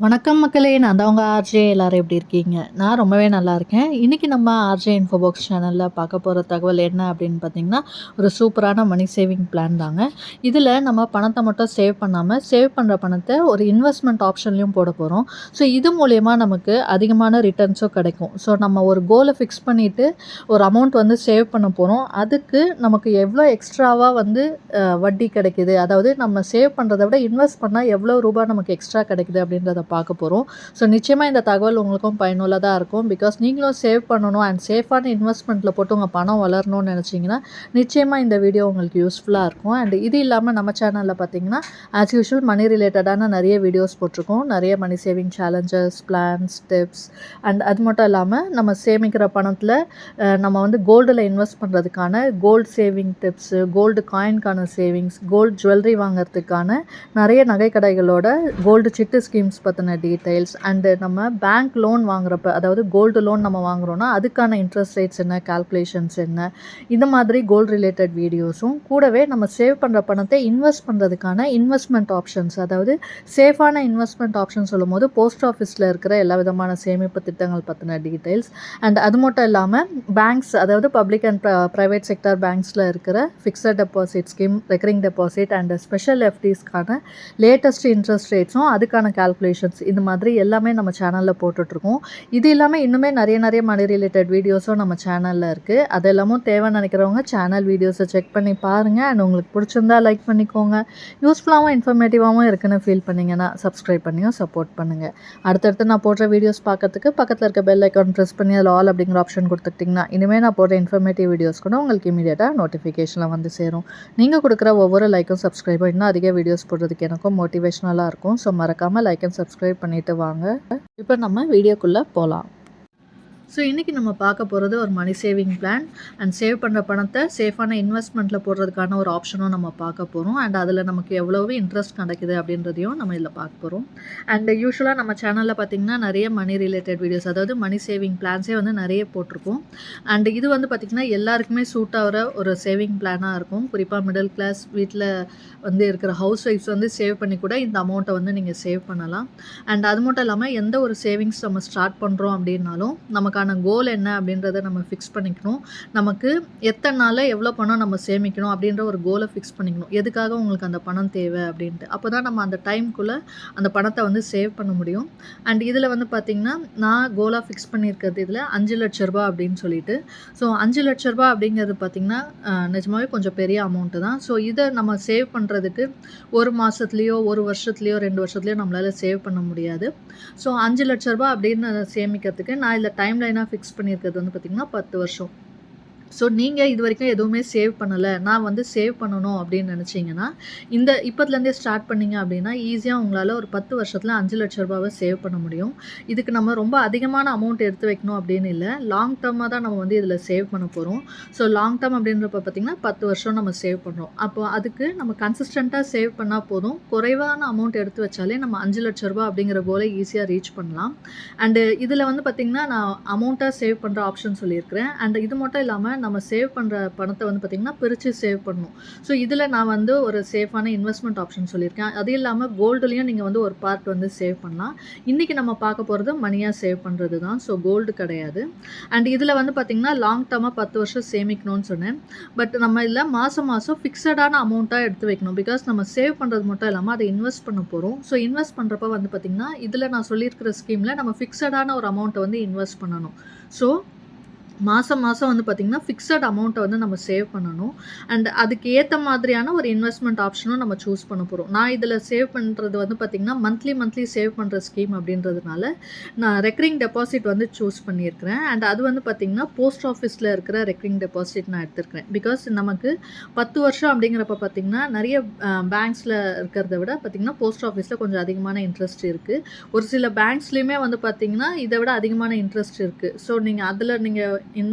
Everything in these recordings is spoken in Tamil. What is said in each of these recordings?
வணக்கம் மக்களே! நான் தான் உங்க ஆர்ஜே. எல்லாரும் எப்படி இருக்கீங்க? நான் ரொம்பவே நல்லா இருக்கேன். இன்னைக்கு நம்ம ஆர்ஜே இன்ஃபோபாக்ஸ் சேனல்ல பார்க்க போற தகவல் என்ன அப்படின்னு பார்த்தீங்கன்னா, ஒரு சூப்பரான மணி சேவிங் பிளான் தாங்க. இதில நம்ம பணத்த மட்டும் சேவ் பண்ணாம, சேவ் பண்ற பணத்த ஒரு இன்வெஸ்ட்மென்ட் ஆப்ஷன்லயும் போட போறோம். ஸோ இது மூலியமா நமக்கு அதிகமான ரிட்டர்ன்ஸும் கிடைக்கும். ஸோ நம்ம ஒரு கோல ஃபிக்ஸ் பண்ணிட்டு ஒரு அமௌண்ட் வந்து சேவ் பண்ண போறோம். அதுக்கு நமக்கு எவ்வளோ எக்ஸ்ட்ராவா வந்து வட்டி கிடைக்குது, அதாவது நம்ம சேவ் பண்றத விட இன்வெஸ்ட் பண்ணா எவ்வளோ ரூபா நமக்கு எக்ஸ்ட்ரா கிடைக்குது அப்படின்றத பார்க்க போறோம். ஸோ நிச்சயமா இந்த தகவல் உங்களுக்கும் பயனுள்ளதா இருக்கும். பிகாஸ் நீங்களும் சேவ் பண்ணணும் அண்ட் சேஃபான இன்வெஸ்ட்மெண்ட்ல போட்டு உங்க பணம் வளரணும்னு நினைச்சீங்கன்னா, நிச்சயமா இந்த வீடியோ உங்களுக்கு யூஸ்ஃபுல்லா இருக்கும். அண்ட் இது இல்லாம நம்ம சேனல்ல பார்த்தீங்கன்னா, ஆஸ் யூசுவல் மணி ரிலேட்டடான நிறைய வீடியோஸ் போட்டிருக்கோம். நிறைய money saving challenges, plans, tips and அது மட்டும் இல்லாம நம்ம சேமிக்கிற பணத்துல நம்ம வந்து கோல்டுல இன்வெஸ்ட் பண்றதுக்கான கோல்டு சேவிங் டிப்ஸ், கோல்டு காயின்கான சேவிங்ஸ், கோல்டு ஜுவல்லரி வாங்குறதுக்கான நிறைய நகை கடைகளோட கோல்டு சிட்டு ஸ்கீம்ஸ் பற்றின டீட்டெயில்ஸ் அண்டு நம்ம பேங்க் லோன் வாங்குறப்ப, அதாவது கோல்டு லோன் நம்ம வாங்குறோன்னா அதுக்கான இன்ட்ரெஸ்ட் ரேட்ஸ் என்ன, கால்குலேஷன்ஸ் என்ன, இந்த மாதிரி கோல்டு ரிலேட்டட் வீடியோஸும் கூடவே நம்ம சேவ் பண்ணுற பணத்தை இன்வெஸ்ட் பண்ணுறதுக்கான இன்வெஸ்ட்மெண்ட் ஆப்ஷன்ஸ், அதாவது சேஃபான இன்வெஸ்ட்மெண்ட் ஆப்ஷன் சொல்லும் போது போஸ்ட் ஆஃபீஸில் இருக்கிற எல்லா விதமான சேமிப்பு திட்டங்கள் பற்றின டீட்டெயில்ஸ் அண்ட் அது மட்டும் இல்லாமல் பேங்க்ஸ், அதாவது பப்ளிக் அண்ட் ப்ரைவேட் செக்டர் பேங்க்ஸில் இருக்கிற fixed deposit scheme, recurring deposit and special எஃப்டிஸ்க்கான லேட்டஸ்ட் இன்ட்ரெஸ்ட் ரேட்ஸும் அதுக்கான கால்குலேஷன்ஸ், இது மாதிரி எல்லாமே நம்ம சேனலில் போட்டுட்ருக்கோம். இது இல்லாமல் இன்னுமே நிறைய மணி ரிலேட்டட் வீடியோஸும் நம்ம சேனலில் இருக்குது. அது எல்லாமும் தேவைன்னு நினைக்கிறவங்க சேனல் வீடியோஸை செக் பண்ணி பாருங்கள். அண்ட் உங்களுக்கு பிடிச்சிருந்தா லைக் பண்ணிக்கோங்க. யூஸ்ஃபுல்லாகவும் இன்ஃபர்மேட்டிவாகவும் இருக்குன்னு ஃபீல் பண்ணிங்கன்னா சப்ஸ்கிரைப் பண்ணியும் சப்போர்ட் பண்ணுங்கள். அடுத்தடுத்து நான் போடுற வீடியோஸ் பார்க்கறதுக்கு பக்கத்தில் இருக்க பெல் ஐக்கான் ப்ரெஸ் பண்ணி அதில் ஆல் அப்படிங்கிற ஆப்ஷன் கொடுத்துட்டிங்கன்னா இனிமேல் நான் போடுற இன்ஃபர்மேட்டிவ் வீடியோஸ் கூட உங்களுக்கு இமீடியட்டாக நோட்டிஃபிகேஷனில் வந்து சேரும். நீங்கள் கொடுக்குற ஒவ்வொரு லைக்கும் சப்ஸ்கிரைபும் இன்னும் அதிக வீடியோஸ் போடுறதுக்கு எனக்கும் மோட்டிவேஷனலாக இருக்கும். ஸோ மறக்காமல் லைக் அண்ட் சப்ஸ்கிரைப் பண்ணிவிட்டு வாங்க. இப்போ நம்ம வீடியோக்குள்ளே போகலாம். ஸோ இன்றைக்கி நம்ம பார்க்க போகிறது ஒரு money saving plan and save பண்ணுற பணத்தை சேஃபான இன்வெஸ்ட்மெண்ட்டில் போடுறதுக்கான ஒரு ஆப்ஷனும் நம்ம பார்க்க போகிறோம். அண்ட் அதில் நமக்கு எவ்வளவு இன்ட்ரெஸ்ட் கிடைக்குது அப்படின்றதையும் நம்ம இதில் பார்க்க போகிறோம். அண்ட் யூஸ்வலாக நம்ம சேனலில் பார்த்திங்கன்னா நிறைய மணி ரிலேட்டட் வீடியோஸ், அதாவது மணி சேவிங் பிளான்ஸே வந்து நிறைய போட்டிருக்கோம். அண்ட் இது வந்து பார்த்திங்கன்னா எல்லாருக்குமே சூட் ஆகிற ஒரு சேவிங் பிளானாக இருக்கும். குறிப்பாக மிடில் கிளாஸ் வீட்டில் வந்து இருக்கிற ஹவுஸ் ஒய்ஃப்ஸ் வந்து சேவ் பண்ணி கூட இந்த அமௌண்ட்டை வந்து நீங்கள் சேவ் பண்ணலாம். அண்ட் அது மட்டும் இல்லாமல் எந்த ஒரு சேவிங்ஸ் நம்ம ஸ்டார்ட் பண்ணுறோம் அப்படின்னாலும் நமக்கு கோல் என்ன அப்படின்றத நம்ம ஃபிக்ஸ் பண்ணிக்கணும். நமக்கு எத்தனை நாளில் எவ்வளோ பணம் நம்ம சேமிக்கணும் அப்படின்ற ஒரு கோலை ஃபிக்ஸ் பண்ணிக்கணும். எதுக்காக உங்களுக்கு அந்த பணம் தேவை அப்படின்ட்டு. அப்போ தான் நம்ம அந்த டைம்குள்ளே அந்த பணத்தை வந்து சேவ் பண்ண முடியும். அண்ட் இதில் வந்து பார்த்திங்கன்னா நான் கோலாக ஃபிக்ஸ் பண்ணியிருக்கிறது இதில் 5 லட்ச ரூபா அப்படின்னு சொல்லிட்டு. ஸோ 5 லட்ச ரூபா அப்படிங்கிறது பார்த்திங்கன்னா நிஜமாகவே கொஞ்சம் பெரிய அமௌண்ட்டு தான். ஸோ இதை நம்ம சேவ் பண்ணுறதுக்கு ஒரு மாதத்துலேயோ ஒரு வருஷத்துலேயோ 2 வருஷத்துலேயோ நம்மளால் சேவ் பண்ண முடியாது. ஸோ 5 லட்ச ரூபா அப்படின்னு சேமிக்கிறதுக்கு நான் இதில் டைம் லைனாக ஃபிக்ஸ் பண்ணியிருக்கிறது வந்து பார்த்திங்கன்னா 10 வருஷம். ஸோ நீங்கள் இது வரைக்கும் எதுவுமே சேவ் பண்ணலை, நான் வந்து சேவ் பண்ணணும் அப்படின்னு நினச்சிங்கன்னா இந்த இப்போத்துலேருந்தே ஸ்டார்ட் பண்ணிங்க அப்படின்னா ஈஸியாக உங்களால் ஒரு 10 வருஷத்தில் 5 லட்ச ரூபாவை சேவ் பண்ண முடியும். இதுக்கு நம்ம ரொம்ப அதிகமான அமௌண்ட் எடுத்து வைக்கணும் அப்படின்னு இல்லை, லாங் டர்மாக தான் நம்ம வந்து இதில் சேவ் பண்ண போகிறோம். ஸோ லாங் டர்ம் அப்படின்றப்ப பார்த்திங்கன்னா 10 வருஷம் நம்ம சேவ் பண்ணுறோம். அப்போ அதுக்கு நம்ம கன்சிஸ்டண்ட்டாக சேவ் பண்ணால் போதும். குறைவான அமௌண்ட் எடுத்து வச்சாலே நம்ம 5 லட்ச ரூபா அப்படிங்கிற கோலை ஈஸியாக ரீச் பண்ணலாம். அண்டு இதில் வந்து பார்த்திங்கன்னா நான் அமௌண்ட்டாக சேவ் பண்ணுற ஆப்ஷன் சொல்லியிருக்கிறேன். அண்ட் இது மட்டும் இல்லாமல் நம்ம சேவ் பண்ணுற பணத்தை வந்து பார்த்திங்கன்னா பிரித்து சேவ் பண்ணணும். ஸோ இதில் நான் வந்து ஒரு சேஃபான இன்வெஸ்ட்மெண்ட் ஆப்ஷன் சொல்லியிருக்கேன். அது இல்லாமல் கோல்டுலேயும் நீங்கள் வந்து ஒரு பார்ட் வந்து சேவ் பண்ணலாம். இன்றைக்கி நம்ம பார்க்க போகிறது மணியாக சேவ் பண்ணுறது தான். ஸோ கோல்டு கிடையாது. அண்ட் இதில் வந்து பார்த்திங்கன்னா லாங் டர்மாக 10 வருஷம் சேமிக்கணும்னு சொன்னேன். பட் நம்ம இதில் மாதம் ஃபிக்ஸடான அமௌண்ட்டாக எடுத்து வைக்கணும். பிகாஸ் நம்ம சேவ் பண்ணுறது மட்டும் இல்லாமல் அதை இன்வெஸ்ட் பண்ண போகிறோம். ஸோ இன்வெஸ்ட் பண்ணுறப்ப வந்து பார்த்திங்கன்னா இதில் நான் சொல்லியிருக்கிற ஸ்கீமில் நம்ம ஃபிக்ஸடான ஒரு அமௌண்ட்டை வந்து இன்வெஸ்ட் பண்ணணும். ஸோ மாதம் வந்து பார்த்திங்கன்னா ஃபிக்ஸட் அமௌண்ட்டை வந்து நம்ம சேவ் பண்ணணும். அண்ட் அதுக்கு ஏற்ற மாதிரியான ஒரு இன்வெஸ்ட்மெண்ட் ஆப்ஷனும் நம்ம சூஸ் பண்ண போகிறோம். நான் இதில் சேவ் பண்ணுறது வந்து பார்த்திங்கன்னா மந்த்லி சேவ் பண்ணுற ஸ்கீம் அப்படின்றதுனால நான் ரெக்கரிங் டெபாசிட் வந்து சூஸ் பண்ணியிருக்கிறேன். அண்ட் அது வந்து பார்த்திங்கன்னா போஸ்ட் ஆஃபீஸில் இருக்கிற ரெக்கரிங் டெபாசிட் நான் எடுத்துருக்கிறேன். பிகாஸ் நமக்கு 10 வருஷம் அப்படிங்கிறப்ப பார்த்திங்கன்னா நிறைய பேங்க்ஸில் இருக்கிறத விட பார்த்திங்கன்னா போஸ்ட் ஆஃபீஸில் கொஞ்சம் அதிகமான இன்ட்ரெஸ்ட் இருக்குது. ஒரு சில பேங்க்ஸ்லேயுமே வந்து பார்த்திங்கன்னா இதை விட அதிகமான இன்ட்ரெஸ்ட் இருக்குது. ஸோ நீங்கள் அதில் நீங்கள்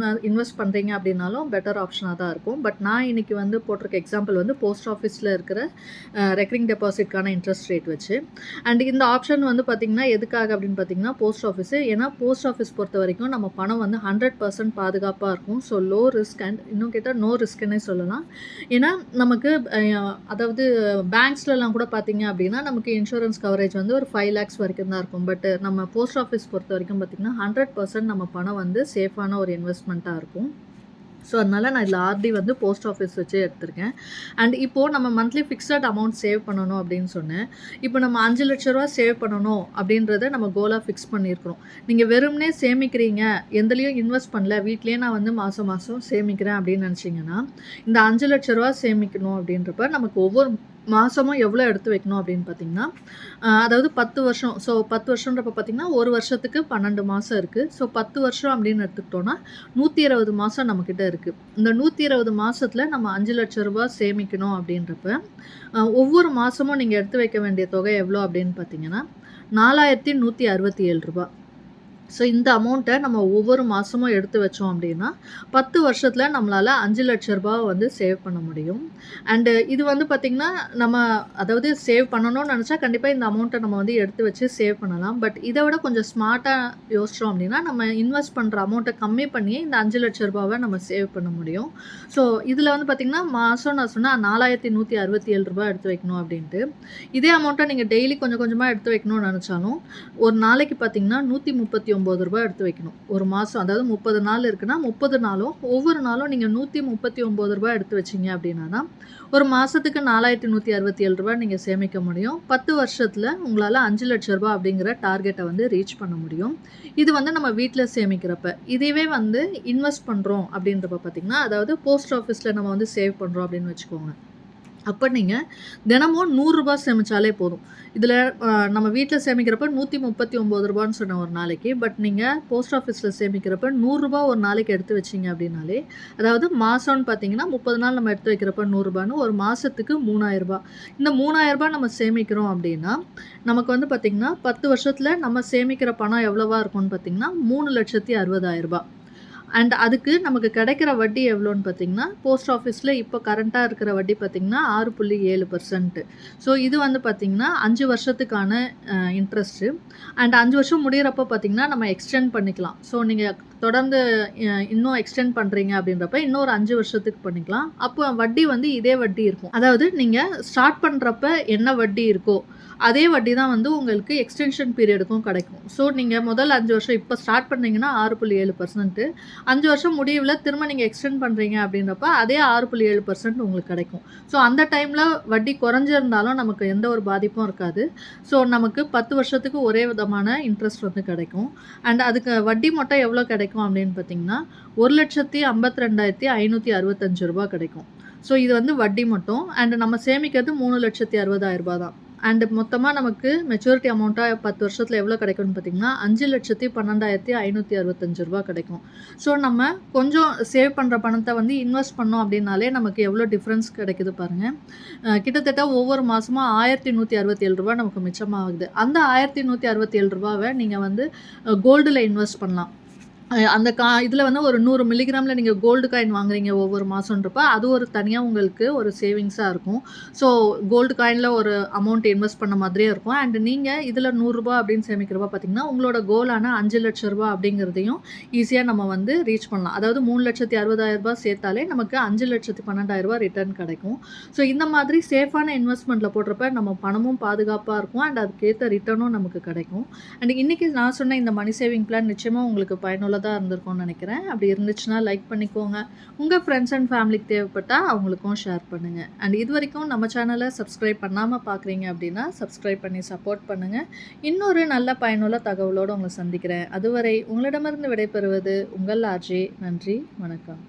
இன்வெஸ்ட் பண்ணுறீங்க அப்படின்னாலும் பெட்டர் ஆப்ஷனாக தான் இருக்கும். பட் நான் இன்றைக்கி வந்து போட்டிருக்க எக்ஸாம்பிள் வந்து போஸ்ட் ஆஃபீஸில் இருக்கிற ரெக்கரிங் டெபாசிட்கான இன்ட்ரெஸ்ட் ரேட் வச்சு. அண்ட் இந்த ஆப்ஷன் வந்து பார்த்திங்கன்னா எதுக்காக அப்படின்னு பார்த்தீங்கன்னா போஸ்ட் ஆஃபீஸு. ஏன்னா போஸ்ட் ஆஃபீஸ் பொறுத்த வரைக்கும் நம்ம பணம் வந்து 100% பாதுகாப்பாக இருக்கும். ஸோ லோ ரிஸ்க் அண்ட் இன்னும் கேட்டால் நோ ரிஸ்க்குன்னே சொல்லலாம். ஏன்னா நமக்கு அதாவது பேங்க்ஸ்லலாம் கூட பார்த்தீங்க அப்படின்னா நமக்கு இன்சூரன்ஸ் கவரேஜ் வந்து ஒரு 5 lakhs வரைக்கும் தான் இருக்கும். பட் நம்ம போஸ்ட் ஆஃபீஸ் பொறுத்த வரைக்கும் பார்த்திங்கன்னா 100% நம்ம பணம் வந்து சேஃபான ஒரு இன்வெஸ்ட்மெண்ட்டாக இருக்கும். ஸோ அதனால் நான் இதில் ஆர்டி வந்து போஸ்ட் ஆஃபீஸ் வச்சு எடுத்திருக்கேன். அண்ட் இப்போது நம்ம மந்த்லி ஃபிக்ஸட் அமௌண்ட் சேவ் பண்ணணும் அப்படின்னு சொன்னேன். இப்போ நம்ம 5 லட்ச ரூபா சேவ் பண்ணணும் அப்படின்றத நம்ம கோலாக ஃபிக்ஸ் பண்ணியிருக்கிறோம். நீங்கள் வெறும்னே சேமிக்கிறீங்க, எதுலேயும் இன்வெஸ்ட் பண்ணல, வீட்லேயே நான் வந்து மாதம் மாதம் சேமிக்கிறேன் அப்படின்னு நினச்சிங்கன்னா இந்த 5 லட்ச ரூபா சேமிக்கணும் அப்படின்றப்ப நமக்கு ஒவ்வொரு மாதமும் எவ்வளோ எடுத்து வைக்கணும் அப்படின்னு பார்த்தீங்கன்னா அதாவது 10 வருஷம். ஸோ 10 வருஷன்றப்ப பார்த்திங்கன்னா ஒரு வருஷத்துக்கு 12 மாதம் இருக்குது. ஸோ 10 வருஷம் அப்படின்னு எடுத்துக்கிட்டோன்னா 120 மாதம் நம்மக்கிட்ட இருக்குது. இந்த 120 மாதத்தில் நம்ம 5 லட்ச ரூபா சேமிக்கணும் அப்படின்றப்ப ஒவ்வொரு மாதமும் நீங்கள் எடுத்து வைக்க வேண்டிய தொகை எவ்வளோ அப்படின்னு பார்த்தீங்கன்னா 4167 ரூபா. ஸோ இந்த அமௌண்ட்டை நம்ம ஒவ்வொரு மாதமும் எடுத்து வச்சோம் அப்படின்னா 10 வருஷத்தில் நம்மளால் 5 லட்ச ரூபாவை வந்து சேவ் பண்ண முடியும். அண்டு இது வந்து பார்த்திங்கன்னா நம்ம அதாவது சேவ் பண்ணணும்னு நினச்சா கண்டிப்பாக இந்த அமௌண்ட்டை நம்ம வந்து எடுத்து வச்சு சேவ் பண்ணலாம். பட் இதை விட கொஞ்சம் ஸ்மார்ட்டாக யோசித்தோம் அப்படின்னா நம்ம இன்வெஸ்ட் பண்ணுற அமௌண்ட்டை கம்மி பண்ணி இந்த 5 லட்ச ரூபாவை நம்ம சேவ் பண்ண முடியும். ஸோ இதில் வந்து பார்த்திங்கன்னா மாதம் நான் சொன்னால் 4167 ரூபா எடுத்து வைக்கணும் அப்படின்ட்டு. இதே அமௌண்ட்டை நீங்கள் டெய்லி கொஞ்சம் கொஞ்சமாக எடுத்து வைக்கணும்னு நினச்சாலும் ஒரு நாளைக்கு பார்த்திங்கன்னா 139 ரூபாய் எடுத்து வைக்கணும். ஒரு மாதம் அதாவது 30 நாள் இருக்குன்னா 30 நாளும் ஒவ்வொரு நாளும் நீங்கள் 139 ரூபாய் எடுத்து வச்சிங்க அப்படின்னா தான் ஒரு மாதத்துக்கு 4167 ரூபாய் நீங்கள் சேமிக்க முடியும். 10 வருஷத்தில் உங்களால் 5 லட்ச ரூபாய் அப்படிங்கிற டார்கெட்டை வந்து ரீச் பண்ண முடியும். இது வந்து நம்ம வீட்டில் சேமிக்கிறப்ப. இதுவே வந்து இன்வெஸ்ட் பண்ணுறோம் அப்படின்றப்ப பார்த்திங்கன்னா அதாவது போஸ்ட் ஆஃபீஸில் நம்ம வந்து சேவ் பண்ணுறோம் அப்படின்னு வச்சுக்கோங்க. அப்போ நீங்கள் தினமும் 100 ரூபாய் சேமித்தாலே போதும். இதில் நம்ம வீட்டில் சேமிக்கிறப்ப 139 ரூபான்னு சொன்ன ஒரு நாளைக்கு. பட் நீங்கள் போஸ்ட் ஆஃபீஸில் சேமிக்கிறப்ப 100 ரூபாய் ஒரு நாளைக்கு எடுத்து வச்சிங்க அப்படின்னாலே அதாவது மாதம்னு பார்த்தீங்கன்னா 30 நாள் நம்ம எடுத்து வைக்கிறப்ப 100 ரூபான்னு ஒரு மாதத்துக்கு 3000 ரூபாய். இந்த 3000 ரூபாய் நம்ம சேமிக்கிறோம் அப்படின்னா நமக்கு வந்து பார்த்திங்கன்னா 10 வருஷத்தில் நம்ம சேமிக்கிற பணம் எவ்வளோவா இருக்கும்னு பார்த்திங்கன்னா 3,60,000 ரூபாய். அண்ட் அதுக்கு நமக்கு கிடைக்கிற வட்டி எவ்வளோன்னு பார்த்தீங்கன்னா போஸ்ட் ஆஃபீஸில் இப்போ கரண்ட்டாக இருக்கிற வட்டி பார்த்திங்கன்னா 6.7%. ஸோ இது வந்து பார்த்திங்கன்னா 5 வருஷத்துக்கான இன்ட்ரெஸ்ட்டு. அண்ட் 5 வருஷம் முடிகிறப்ப பார்த்திங்கன்னா நம்ம எக்ஸ்டெண்ட் பண்ணிக்கலாம். ஸோ நீங்கள் தொடர்ந்து இன்னும் எக்ஸ்டெண்ட் பண்ணுறீங்க அப்படின்றப்ப இன்னொரு 5 வருஷத்துக்கு பண்ணிக்கலாம். அப்போ வட்டி வந்து இதே வட்டி இருக்கும். அதாவது நீங்கள் ஸ்டார்ட் பண்ணுறப்ப என்ன வட்டி இருக்கோ அதே வட்டி தான் வந்து உங்களுக்கு எக்ஸ்டென்ஷன் பீரியடுக்கும் கிடைக்கும். ஸோ நீங்கள் முதல் 5 வருஷம் இப்போ ஸ்டார்ட் பண்ணீங்கன்னா 6.7%, 5 வருஷம் முடிவில் திரும்ப நீங்கள் எக்ஸ்டெண்ட் பண்ணுறீங்க அப்படின்றப்ப அதே 6.7% உங்களுக்கு கிடைக்கும். ஸோ அந்த டைமில் வட்டி குறைஞ்சிருந்தாலும் நமக்கு எந்த ஒரு பாதிப்பும் இருக்காது. ஸோ நமக்கு 10 வருஷத்துக்கு ஒரே விதமான இன்ட்ரெஸ்ட் வந்து கிடைக்கும். அண்ட் அதுக்கு வட்டி மட்டும் எவ்வளோ கிடைக்கும் அப்படின்னு பார்த்தீங்கன்னா 1,52,565 ரூபா கிடைக்கும். ஸோ இது வந்து வட்டி மட்டும். அண்ட் நம்ம சேமிக்கிறது 3,60,000 ரூபா தான். அண்ட் மொத்தமாக நமக்கு மெச்சூரிட்டி அமௌண்ட்டாக 10 வருஷத்தில் எவ்வளோ கிடைக்கும்னு பார்த்தீங்கன்னா 5,12,565 ரூபா கிடைக்கும். ஸோ நம்ம கொஞ்சம் சேவ் பண்ணுற பணத்தை வந்து இன்வெஸ்ட் பண்ணோம் அப்படின்னாலே நமக்கு எவ்வளோ டிஃப்ரென்ஸ் கிடைக்குது பாருங்கள். கிட்டத்தட்ட ஒவ்வொரு மாதமும் 1,167 ரூபா நமக்கு மிச்சமாகுது. அந்த 1,167 ரூபாவை நீங்கள் வந்து கோல்டில் இன்வெஸ்ட் பண்ணலாம். அந்த இதில் வந்து ஒரு 100 மில்லிகிராமில் நீங்கள் கோல்டு காயின் வாங்குறீங்க ஒவ்வொரு மாதன்றப்ப அது ஒரு தனியாக உங்களுக்கு ஒரு சேவிங்ஸாக இருக்கும். ஸோ கோல்டு காயினில் ஒரு அமௌண்ட் இன்வெஸ்ட் பண்ண மாதிரியே இருக்கும். அண்ட் நீங்கள் இதில் 100 ரூபா அப்படின்னு சேமிக்கிறப்ப பார்த்தீங்கன்னா உங்களோட கோலான 5 லட்ச ரூபா அப்படிங்கிறதையும் ஈஸியாக நம்ம வந்து ரீச் பண்ணலாம். அதாவது 3,60,000 ரூபாய் சேர்த்தாலே நமக்கு 5,12,000 ரூபாய் ரிட்டர்ன் கிடைக்கும். ஸோ இந்த மாதிரி சேஃபான இன்வெஸ்ட்மெண்ட்டில் போடுறப்ப நம்ம பணமும் பாதுகாப்பாக இருக்கும் அண்ட் அதுக்கேற்ற ரிட்டர்னும் நமக்கு கிடைக்கும். அண்ட் இன்றைக்கி நான் சொன்ன இந்த மணி சேவிங் பிளான் நிச்சயமாக உங்களுக்கு பயனுள்ள இருந்திருக்கும்னு நினைக்கிறேன். அப்படி இருந்துச்சுன்னா லைக் பண்ணிக்கோங்க. உங்கள் ஃப்ரெண்ட்ஸ் அண்ட் ஃபேமிலிக்கு தேவைப்பட்டால் அவங்களுக்கும் ஷேர் பண்ணுங்கள். அண்ட் இது வரைக்கும் நம்ம சேனலை சப்ஸ்கிரைப் பண்ணாமல் பார்க்குறீங்க அப்படின்னா சப்ஸ்கிரைப் பண்ணி சப்போர்ட் பண்ணுங்கள். இன்னொரு நல்ல பயனுள்ள தகவலோடு உங்களை சந்திக்கிறேன். அதுவரை உங்களிடமிருந்து விடைபெறுவது உங்கள் ஆர்ஜே. நன்றி, வணக்கம்.